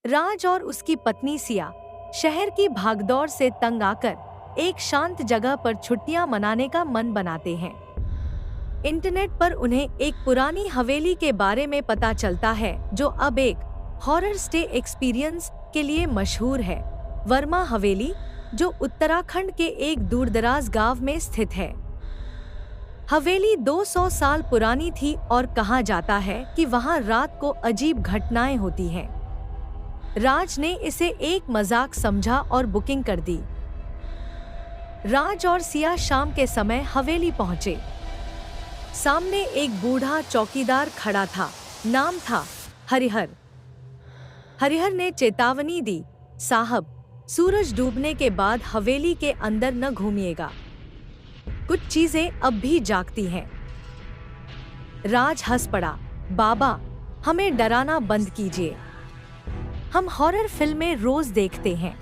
राज और उसकी पत्नी सिया शहर की भागदौड़ से तंग आकर एक शांत जगह पर छुट्टियां मनाने का मन बनाते हैं। इंटरनेट पर उन्हें एक पुरानी हवेली के बारे में पता चलता है जो अब एक हॉरर स्टे एक्सपीरियंस के लिए मशहूर है। वर्मा हवेली, जो उत्तराखंड के एक दूरदराज गांव में स्थित है। हवेली 200 साल पुरानी थी और कहा जाता है कि वहां रात को अजीब घटनाएं होती हैं। राज ने इसे एक मजाक समझा और बुकिंग कर दी। राज और सिया शाम के समय हवेली पहुंचे। सामने एक बूढ़ा चौकीदार खड़ा था। नाम था हरिहर। हरिहर ने चेतावनी दी, साहब, सूरज डूबने के बाद हवेली के अंदर न घूमिएगा। कुछ चीजें अब भी जागती हैं। राज हंस पड़ा, बाबा, हमें डराना बंद कीजिए। हम हॉरर फिल्में रोज देखते हैं।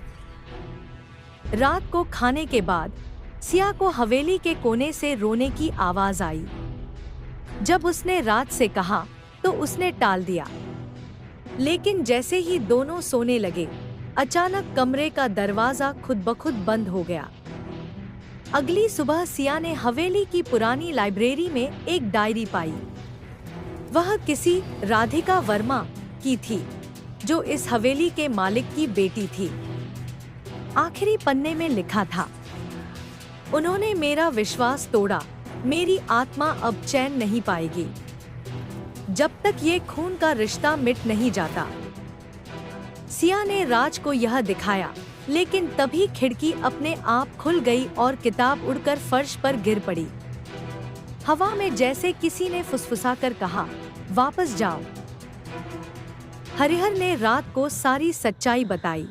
रात को खाने के बाद सिया को हवेली के कोने से रोने की आवाज आई। जब उसने रात से कहा तो उसने टाल दिया। लेकिन जैसे ही दोनों सोने लगे, अचानक कमरे का दरवाजा खुद ब खुद बंद हो गया। अगली सुबह सिया ने हवेली की पुरानी लाइब्रेरी में एक डायरी पाई। वह किसी राधिका वर्मा की थी, जो इस हवेली के मालिक की बेटी थी। आखिरी पन्ने में लिखा था, उन्होंने मेरा विश्वास तोड़ा, मेरी आत्मा अब चैन नहीं पाएगी जब तक ये खून का रिश्ता मिट नहीं जाता। सिया ने राज को यह दिखाया, लेकिन तभी खिड़की अपने आप खुल गई और किताब उड़कर फर्श पर गिर पड़ी। हवा में जैसे किसी ने फुसफुसाकर कहा, वापस जाओ। हरिहर ने रात को सारी सच्चाई बताई।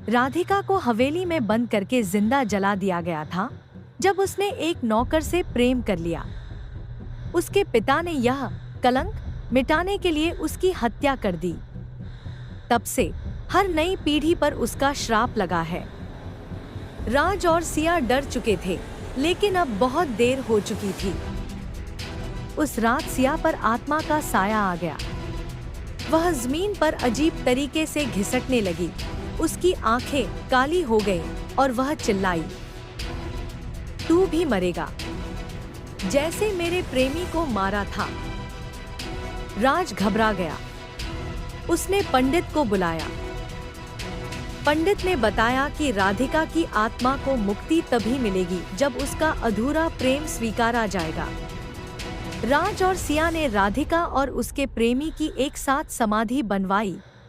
राधिका को हवेली में बंद करके जिंदा जला दिया गया था जब उसने एक नौकर से प्रेम कर लिया। उसके पिता ने यह कलंक मिटाने के लिए उसकी हत्या कर दी। तब से हर नई पीढ़ी पर उसका श्राप लगा है। राज और सिया डर चुके थे, लेकिन अब बहुत देर हो चुकी थी। उस रात सिया पर आत्मा का साया आ गया। वह जमीन पर अजीब तरीके से घिसटने लगी। उसकी आंखें काली हो गईं और वह चिल्लाई, तू भी मरेगा, जैसे मेरे प्रेमी को मारा था। राज घबरा गया। उसने पंडित को बुलाया। पंडित ने बताया कि राधिका की आत्मा को मुक्ति तभी मिलेगी जब उसका अधूरा प्रेम स्वीकारा जाएगा। राज और सिया ने राधिका और उसके प्रेमी की एक साथ समाधि बनवाई